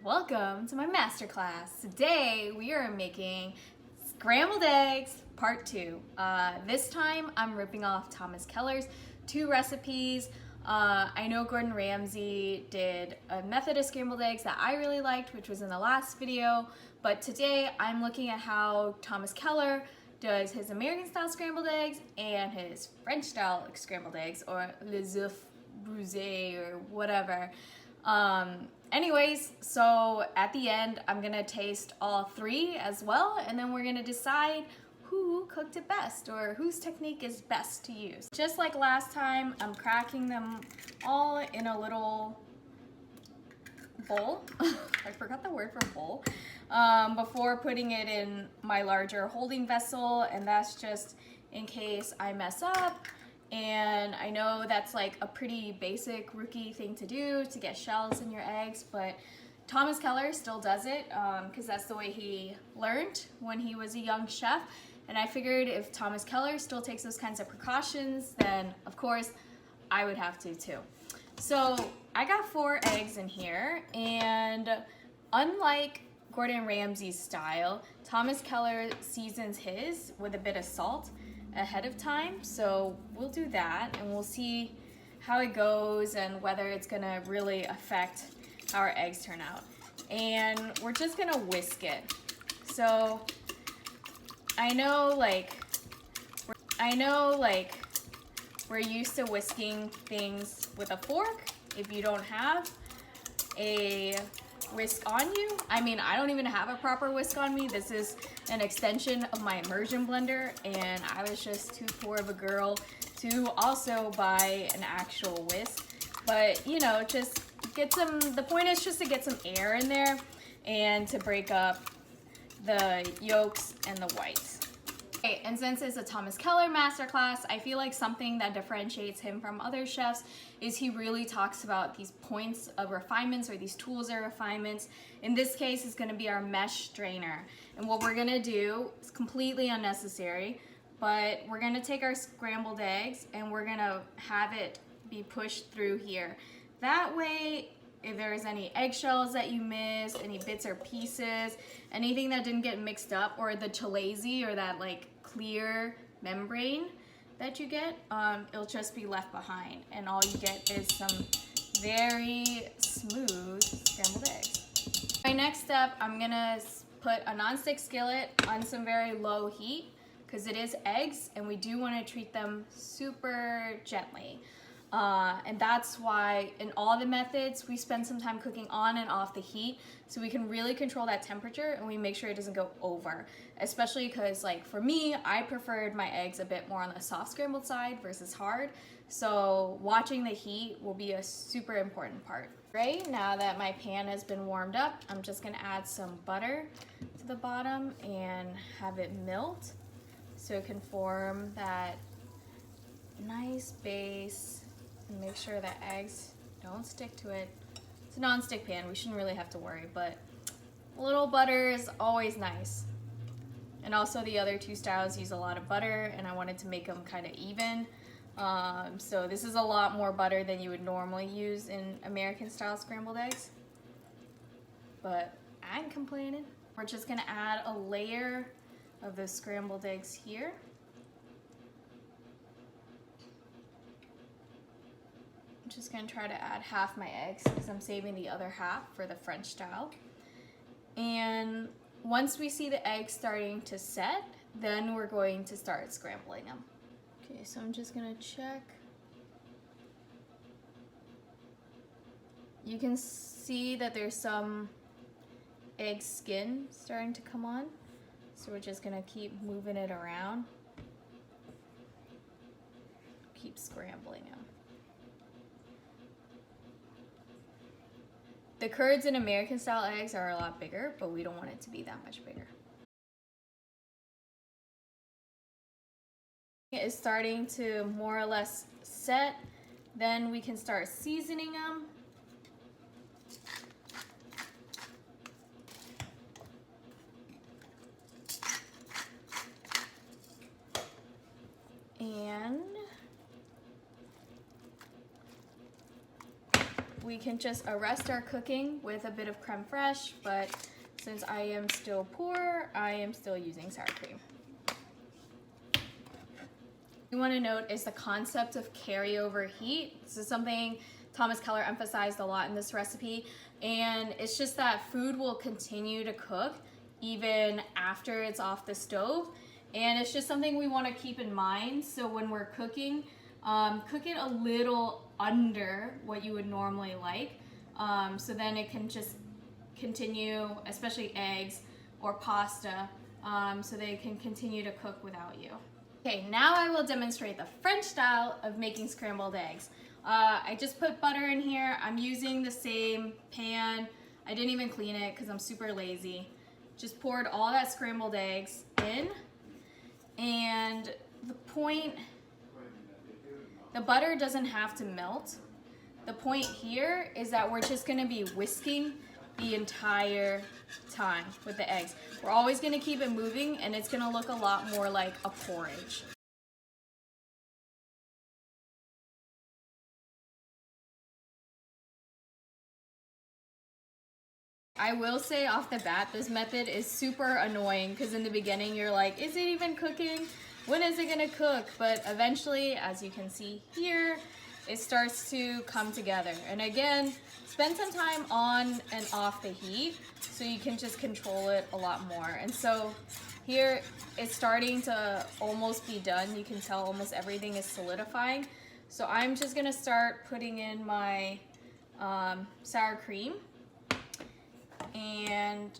Welcome to my masterclass. Today we are making scrambled eggs part 2. This time I'm ripping off Thomas Keller's 2 recipes. I know Gordon Ramsay did a method of scrambled eggs that I really liked, which was in the last video, but today I'm looking at how Thomas Keller does his American style scrambled eggs and his French style scrambled eggs, or les oeufs brouillés or whatever. Anyways, so at the end, I'm gonna taste all 3 as well, and then we're gonna decide who cooked it best or whose technique is best to use. Just like last time, I'm cracking them all in a little bowl. I forgot the word for bowl. Before putting it in my larger holding vessel, and that's just in case I mess up. And I know that's like a pretty basic rookie thing to do, to get shells in your eggs, but Thomas Keller still does it because that's the way he learned when he was a young chef. And I figured if Thomas Keller still takes those kinds of precautions, then of course I would have to too. So I got 4 eggs in here, and unlike Gordon Ramsay's style, Thomas Keller seasons his with a bit of salt ahead of time, so we'll do that and we'll see how it goes and whether it's gonna really affect how our eggs turn out. And we're just gonna whisk it. So I know we're used to whisking things with a fork. If you don't have a whisk on you, I mean, I don't even have a proper whisk on me. This is an extension of my immersion blender, and I was just too poor of a girl to also buy an actual whisk. But you know, just get some, the point is just to get some air in there and to break up the yolks and the whites. Okay, and since it's a Thomas Keller masterclass, I feel like something that differentiates him from other chefs is he really talks about these points of refinements, or these tools of refinements. In this case, it's gonna be our mesh strainer. And what we're gonna do is completely unnecessary, but we're gonna take our scrambled eggs and we're gonna have it be pushed through here. That way, if there's any eggshells that you missed, any bits or pieces, anything that didn't get mixed up, or the chalazi, or that like clear membrane that you get, it'll just be left behind, and all you get is some very smooth scrambled eggs. My next step, I'm gonna put a non-stick skillet on some very low heat because it is eggs and we do want to treat them super gently. And that's why in all the methods we spend some time cooking on and off the heat, so we can really control that temperature and we make sure it doesn't go over. Especially because, like, for me, I preferred my eggs a bit more on the soft scrambled side versus hard, so watching the heat will be a super important part. Right, now that my pan has been warmed up, I'm just gonna add some butter to the bottom and have it melt so it can form that nice base. And make sure that eggs don't stick to it. It's a non-stick pan, we shouldn't really have to worry, but a little butter is always nice. And also the other 2 styles use a lot of butter, and I wanted to make them kind of even. So this is a lot more butter than you would normally use in American style scrambled eggs, but I ain't complaining. We're just gonna add a layer of the scrambled eggs here. I'm just gonna try to add half my eggs because I'm saving the other half for the French style. And once we see the eggs starting to set, then we're going to start scrambling them. Okay, so I'm just gonna check. You can see that there's some egg skin starting to come on, so we're just gonna keep moving it around. Keep scrambling them. The curds in American style eggs are a lot bigger, but we don't want it to be that much bigger. It is starting to more or less set, then we can start seasoning them. And we can just arrest our cooking with a bit of creme fraiche, but since I am still poor, I am still using sour cream. You want to note is the concept of carryover heat. This is something Thomas Keller emphasized a lot in this recipe, and it's just that food will continue to cook even after it's off the stove, and it's just something we want to keep in mind. So when we're cooking, cook it a little under what you would normally like, so then it can just continue, especially eggs or pasta, so they can continue to cook without you. Okay, now I will demonstrate the French style of making scrambled eggs. I just put butter in here. I'm using the same pan. I didn't even clean it because I'm super lazy. Just poured all that scrambled eggs in, and the butter doesn't have to melt. The point here is that we're just gonna be whisking the entire time with the eggs. We're always gonna keep it moving, and it's gonna look a lot more like a porridge. I will say off the bat, this method is super annoying because in the beginning you're like, is it even cooking? When is it gonna cook? But eventually, as you can see here, it starts to come together. And again, spend some time on and off the heat so you can just control it a lot more. And so here it's starting to almost be done. You can tell almost everything is solidifying. So I'm just gonna start putting in my sour cream and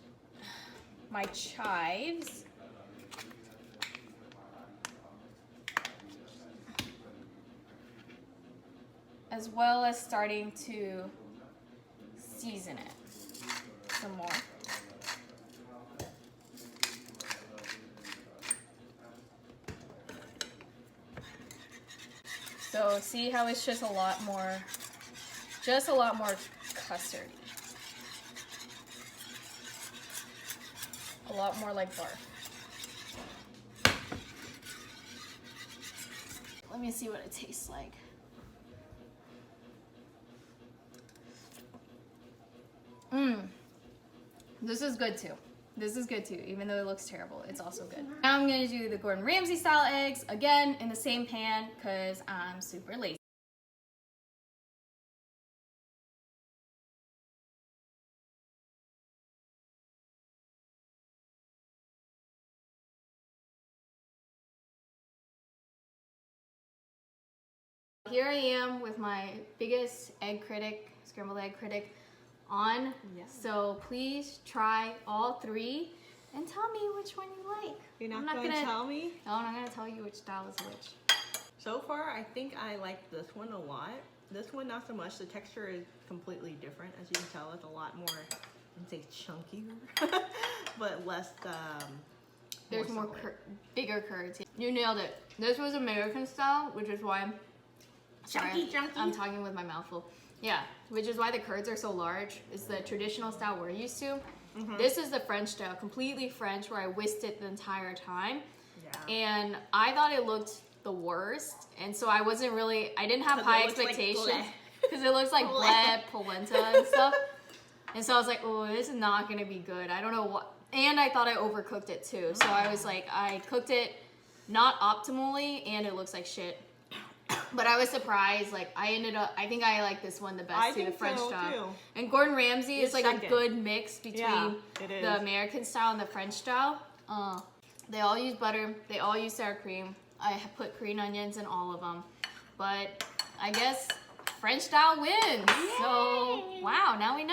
my chives. As well as starting to season it some more. So see how it's just a lot more custardy. A lot more like barf. Let me see what it tastes like. This is good too. This is good too, even though it looks terrible, it's also good. Now I'm gonna do the Gordon Ramsay style eggs, again in the same pan, because I'm super lazy. Here I am with my biggest egg critic, scrambled egg critic, on. Yes. So please try all three and tell me which one you like. You're not gonna tell me? No, I'm not gonna tell you which style is which. So far, I think I like this one a lot. This one, not so much. The texture is completely different. As you can tell, it's a lot more, I'd say chunkier, but less, there's more bigger curds. You nailed it. This was American style, which is why chunky. I'm talking with my mouth full. Yeah, which is why the curds are so large. It's the traditional style we're used to. This is the French style, completely French, where I whisked it the entire time. Yeah. And I thought it looked the worst, and so I didn't have high expectations because it looks like bled, polenta and stuff. And so I was like, oh, this is not gonna be good. I don't know what, and I thought I overcooked it too. So I was like, I cooked it not optimally, and it looks like shit. But I was surprised, like I think I like this one the best too, the French style. And Gordon Ramsay is like a good mix between the American style and the French style. They all use butter, they all use sour cream. I have put green onions in all of them. But I guess French style wins. Yay! So, wow, now we know.